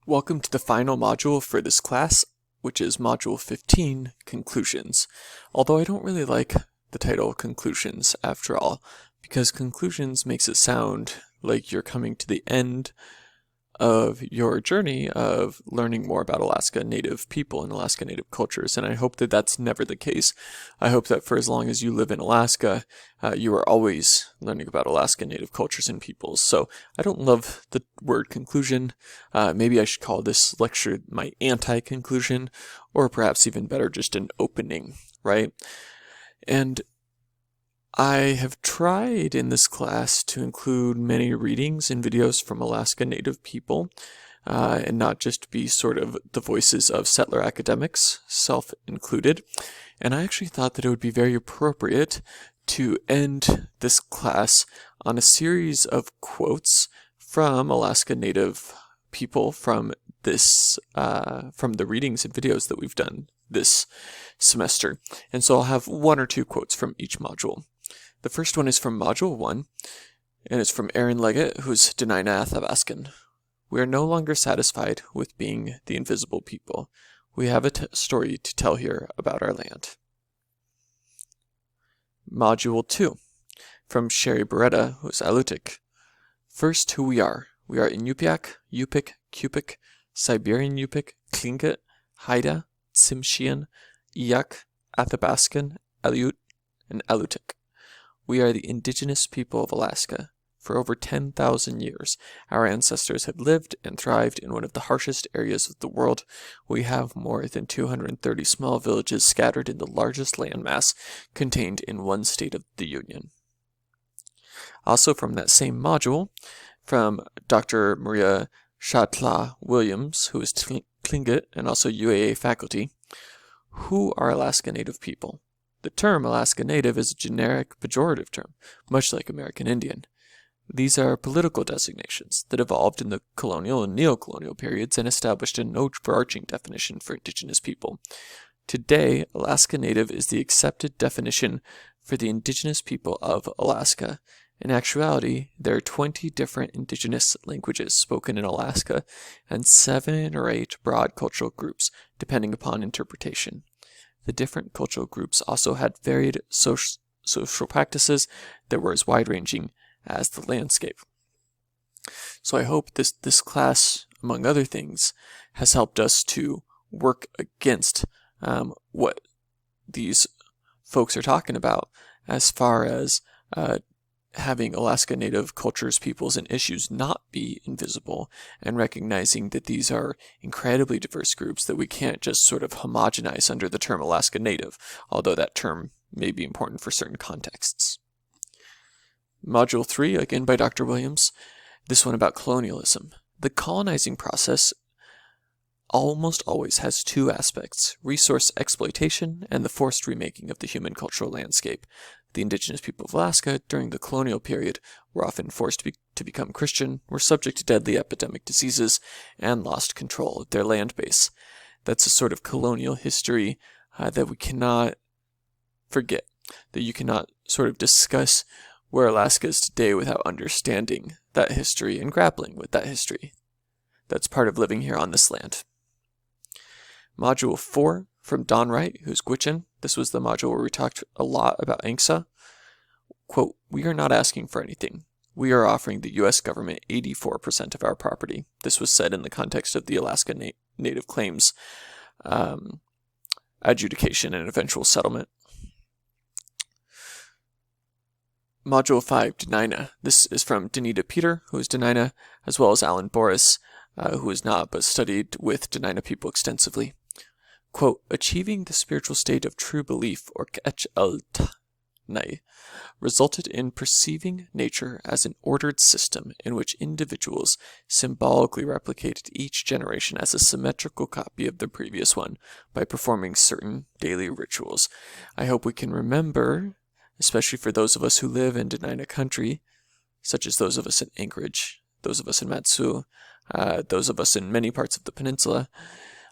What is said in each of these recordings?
Welcome to the final module for this class, which is Module 15, Conclusions. Although I don't really like the title Conclusions after all, because conclusions makes it sound like you're coming to the end of your journey of learning more about Alaska Native people and Alaska Native cultures, and I hope that that's never the case. I hope that for as long as you live in Alaska, you are always learning about Alaska Native cultures and peoples. So I don't love the word conclusion. Maybe I should call this lecture my anti-conclusion, or perhaps even better, just an opening, right? And I have tried in this class to include many readings and videos from Alaska Native people, and not just be sort of the voices of settler academics, self-included. And I actually thought that it would be very appropriate to end this class on a series of quotes from Alaska Native people from this, from the readings and videos that we've done this semester. And so I'll have one or two quotes from each module. The first one is from Module 1, and it's from Aaron Leggett, who's Danita Athabaskan. We are no longer satisfied with being the invisible people. We have a story to tell here about our land. Module 2, from Sherry Berretta, who's Alutiiq. First, who we are. We are Inupiaq, Yupik, Cupik, Siberian Yupik, Tlingit, Haida, Tsimshian, Iyak, Athabaskan, Aleut, and Alutiiq. We are the indigenous people of Alaska. For over 10,000 years, our ancestors have lived and thrived in one of the harshest areas of the world. We have more than 230 small villages scattered in the largest landmass contained in one state of the Union. Also from that same module, from Dr. Maria Shatla Williams, who is Tlingit and also UAA faculty, who are Alaska Native people? The term Alaska Native is a generic pejorative term, much like American Indian. These are political designations that evolved in the colonial and neocolonial periods and established an overarching definition for indigenous people. Today, Alaska Native is the accepted definition for the indigenous people of Alaska. In actuality, there are 20 different indigenous languages spoken in Alaska and 7 or 8 broad cultural groups, depending upon interpretation. The different cultural groups also had varied social practices that were as wide-ranging as the landscape. So I hope this class, among other things, has helped us to work against what these folks are talking about as far as having Alaska Native cultures, peoples, and issues not be invisible, and recognizing that these are incredibly diverse groups that we can't just sort of homogenize under the term Alaska Native, although that term may be important for certain contexts. Module 3, again by Dr. Williams, this one about colonialism. The colonizing process almost always has two aspects: resource exploitation and the forced remaking of the human cultural landscape. The indigenous people of Alaska during the colonial period were often forced to become Christian, were subject to deadly epidemic diseases, and lost control of their land base. That's a sort of colonial history that we cannot forget, that you cannot sort of discuss where Alaska is today without understanding that history and grappling with that history. That's part of living here on this land. Module 4, from Don Wright, who's Gwich'in. This was the module where we talked a lot about ANTH. Quote, we are not asking for anything. We are offering the U.S. government 84% of our property. This was said in the context of the Alaska Native Claims adjudication and eventual settlement. Module 5, Danita. This is from Danita Peter, who is Danita, as well as Alan Boris, who is not, but studied with Danita people extensively. Quote, achieving the spiritual state of true belief, or k'ech-el-t'nai, resulted in perceiving nature as an ordered system in which individuals symbolically replicated each generation as a symmetrical copy of the previous one by performing certain daily rituals. I hope we can remember, especially for those of us who live in Danita country, such as those of us in Anchorage, those of us in Matsu, those of us in many parts of the peninsula,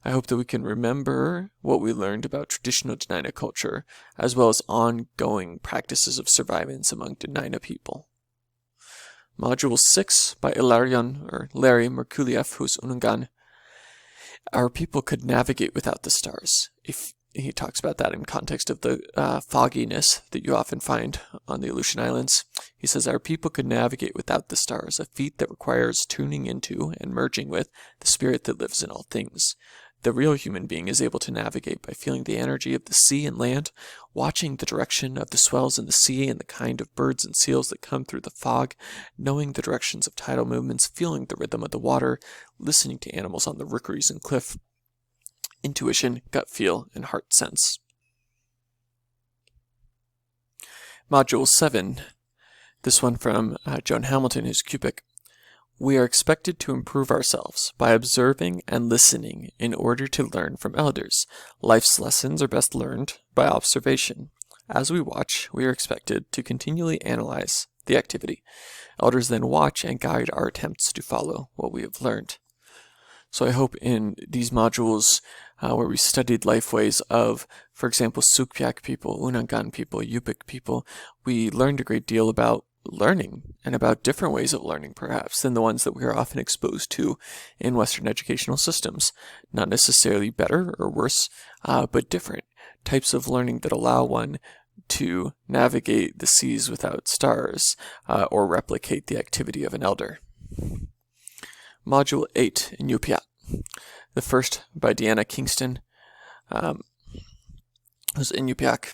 I hope that we can remember what we learned about traditional Danita culture, as well as ongoing practices of survivance among Danita people. Module 6 by Ilarion, or Larry Merkulief, who's Unungan. Our people could navigate without the stars. If he talks about that in context of the fogginess that you often find on the Aleutian Islands. He says, our people could navigate without the stars, a feat that requires tuning into and merging with the spirit that lives in all things. The real human being is able to navigate by feeling the energy of the sea and land, watching the direction of the swells in the sea and the kind of birds and seals that come through the fog, knowing the directions of tidal movements, feeling the rhythm of the water, listening to animals on the rookeries and cliff. Intuition, gut feel, and heart sense. Module 7, this one from Joan Hamilton, who's Cupic. We are expected to improve ourselves by observing and listening in order to learn from elders. Life's lessons are best learned by observation. As we watch, we are expected to continually analyze the activity. Elders then watch and guide our attempts to follow what we have learned. So I hope in these modules where we studied lifeways of, for example, Sugpiaq people, Unangan people, Yupik people, we learned a great deal about learning and about different ways of learning perhaps than the ones that we are often exposed to in Western educational systems. Not necessarily better or worse, but different types of learning that allow one to navigate the seas without stars or replicate the activity of an elder. Module 8 in Yupiat. The first by Deanna Kingston, who's in Yupiaq.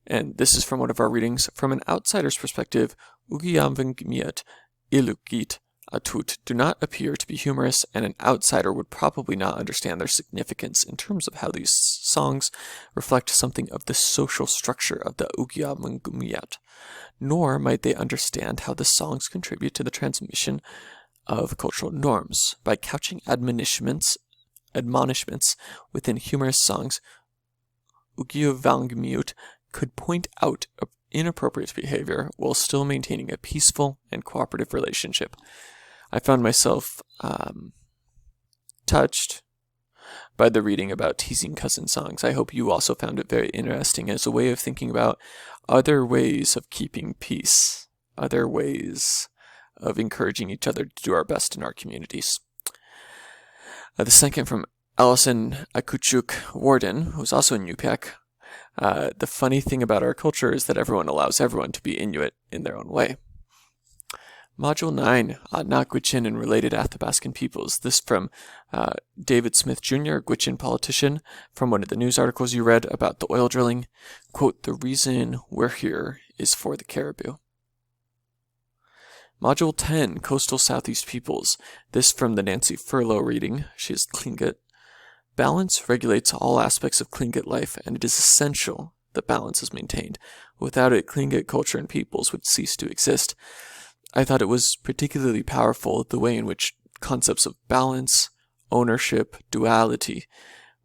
And this is from one of our readings. From an outsider's perspective, Ugiamvangmiat Ilukit Atut do not appear to be humorous, and an outsider would probably not understand their significance in terms of how these songs reflect something of the social structure of the Ugiamvangmiat, nor might they understand how the songs contribute to the transmission of cultural norms. By couching admonishments within humorous songs, Ugiamvangmiut could point out inappropriate behavior while still maintaining a peaceful and cooperative relationship. I found myself touched by the reading about teasing cousin songs. I hope you also found it very interesting as a way of thinking about other ways of keeping peace, other ways of encouraging each other to do our best in our communities. The second from Alison Akuchuk Warden, who's also in Yupiaq. The funny thing about our culture is that everyone allows everyone to be Inuit in their own way. Module 9, Atna Gwich'in and related Athabascan peoples. This from David Smith Jr., a Gwich'in politician, from one of the news articles you read about the oil drilling. Quote, the reason we're here is for the caribou. Module 10, Coastal Southeast Peoples. This from the Nancy Furlow reading. She is Tlingit. Balance regulates all aspects of Tlingit life, and it is essential that balance is maintained. Without it, Tlingit culture and peoples would cease to exist. I thought it was particularly powerful the way in which concepts of balance, ownership, duality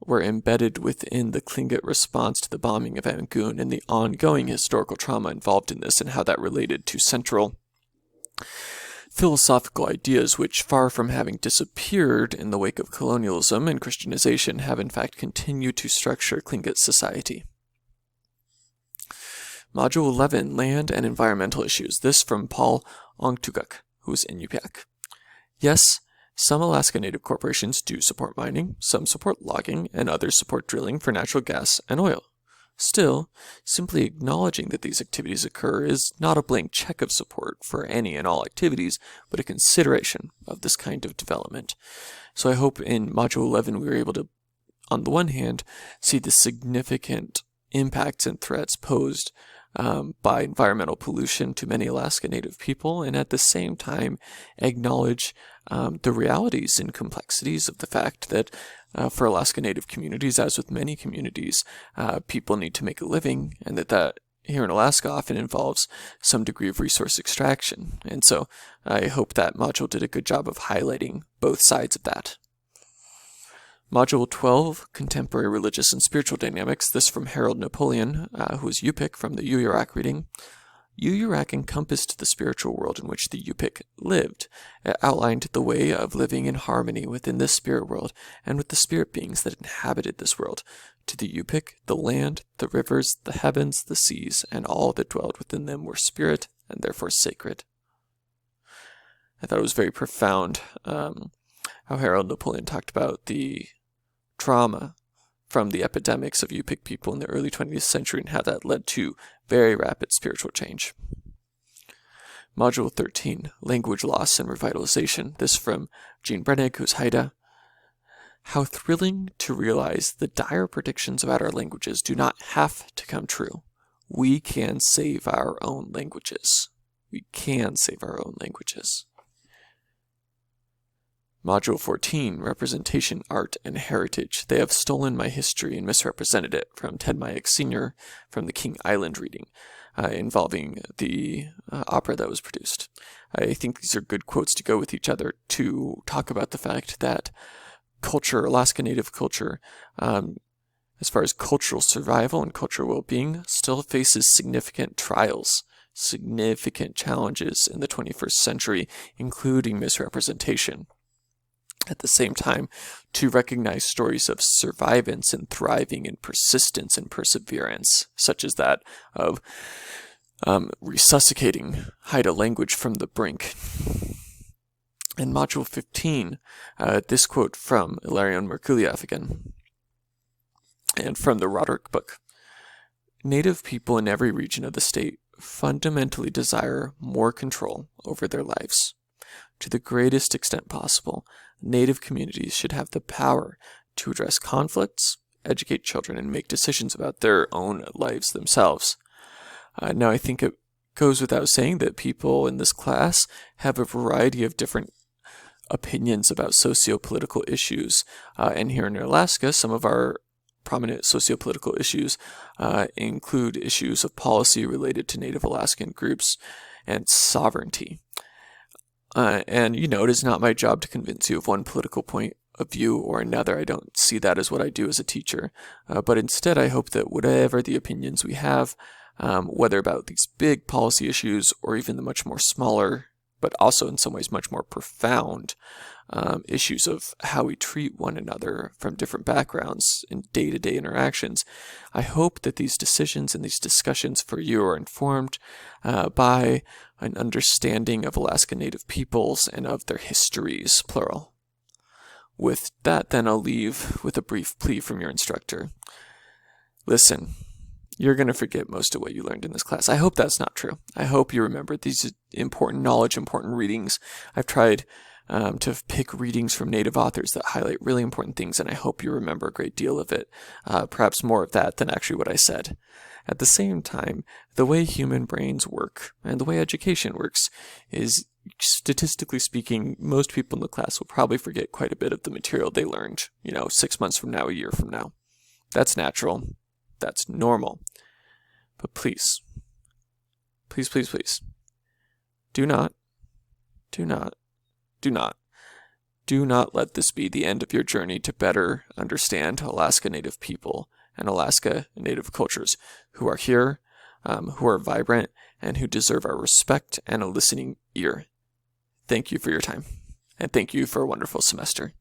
were embedded within the Tlingit response to the bombing of Angoon and the ongoing historical trauma involved in this and how that related to central philosophical ideas which, far from having disappeared in the wake of colonialism and Christianization, have in fact continued to structure Tlingit society. Module 11, Land and Environmental Issues. This from Paul Ongtuguk, who is in Yupiaq. Yes, some Alaska Native corporations do support mining, some support logging, and others support drilling for natural gas and oil. Still, simply acknowledging that these activities occur is not a blank check of support for any and all activities, but a consideration of this kind of development. So I hope in Module 11 we were able to, on the one hand, see the significant impacts and threats posed by environmental pollution to many Alaska Native people, and at the same time acknowledge the realities and complexities of the fact that for Alaska Native communities, as with many communities, people need to make a living, and that here in Alaska often involves some degree of resource extraction. And so I hope that module did a good job of highlighting both sides of that. Module 12, Contemporary Religious and Spiritual Dynamics. This from Harold Napoleon, who is Yupik from the Uyurak reading. Uyurak encompassed the spiritual world in which the Yupik lived. It outlined the way of living in harmony within this spirit world and with the spirit beings that inhabited this world. To the Yupik, the land, the rivers, the heavens, the seas, and all that dwelled within them were spirit and therefore sacred. I thought it was very profound. how Harold Napoleon talked about the trauma from the epidemics of Yupik people in the early 20th century and how that led to very rapid spiritual change. Module 13, Language Loss and Revitalization. This from Jean Brennig, who's Haida. How thrilling to realize the dire predictions about our languages do not have to come true. We can save our own languages. We can save our own languages. Module 14, Representation, Art, and Heritage. They have stolen my history and misrepresented it, from Ted Mayek Sr. from the King Island reading, involving the opera that was produced. I think these are good quotes to go with each other to talk about the fact that culture, Alaska Native culture, as far as cultural survival and cultural well-being, still faces significant trials, significant challenges in the 21st century, including misrepresentation. At the same time, to recognize stories of survivance and thriving and persistence and perseverance, such as that of resuscitating Haida language from the brink. In Module 15, this quote from Ilarion Merkulief again, and from the Roderick book. Native people in every region of the state fundamentally desire more control over their lives. To the greatest extent possible, Native communities should have the power to address conflicts, educate children, and make decisions about their own lives themselves. Now, I think it goes without saying that people in this class have a variety of different opinions about socio-political issues. And here in Alaska, some of our prominent socio-political issues include issues of policy related to Native Alaskan groups and sovereignty. And, it is not my job to convince you of one political point of view or another. I don't see that as what I do as a teacher. But instead, I hope that whatever the opinions we have, whether about these big policy issues or even the much more smaller, but also in some ways much more profound issues of how we treat one another from different backgrounds in day-to-day interactions, I hope that these decisions and these discussions for you are informed by an understanding of Alaska Native peoples and of their histories, plural. With that, then, I'll leave with a brief plea from your instructor. Listen, you're going to forget most of what you learned in this class. I hope that's not true. I hope you remember these important knowledge, important readings. I've tried to pick readings from Native authors that highlight really important things, and I hope you remember a great deal of it, perhaps more of that than actually what I said. At the same time, the way human brains work and the way education works is, statistically speaking, most people in the class will probably forget quite a bit of the material they learned, 6 months from now, a year from now. That's natural. That's normal. But please, please, please, please, do not let this be the end of your journey to better understand Alaska Native people and Alaska Native cultures who are here, who are vibrant, and who deserve our respect and a listening ear. Thank you for your time, and thank you for a wonderful semester.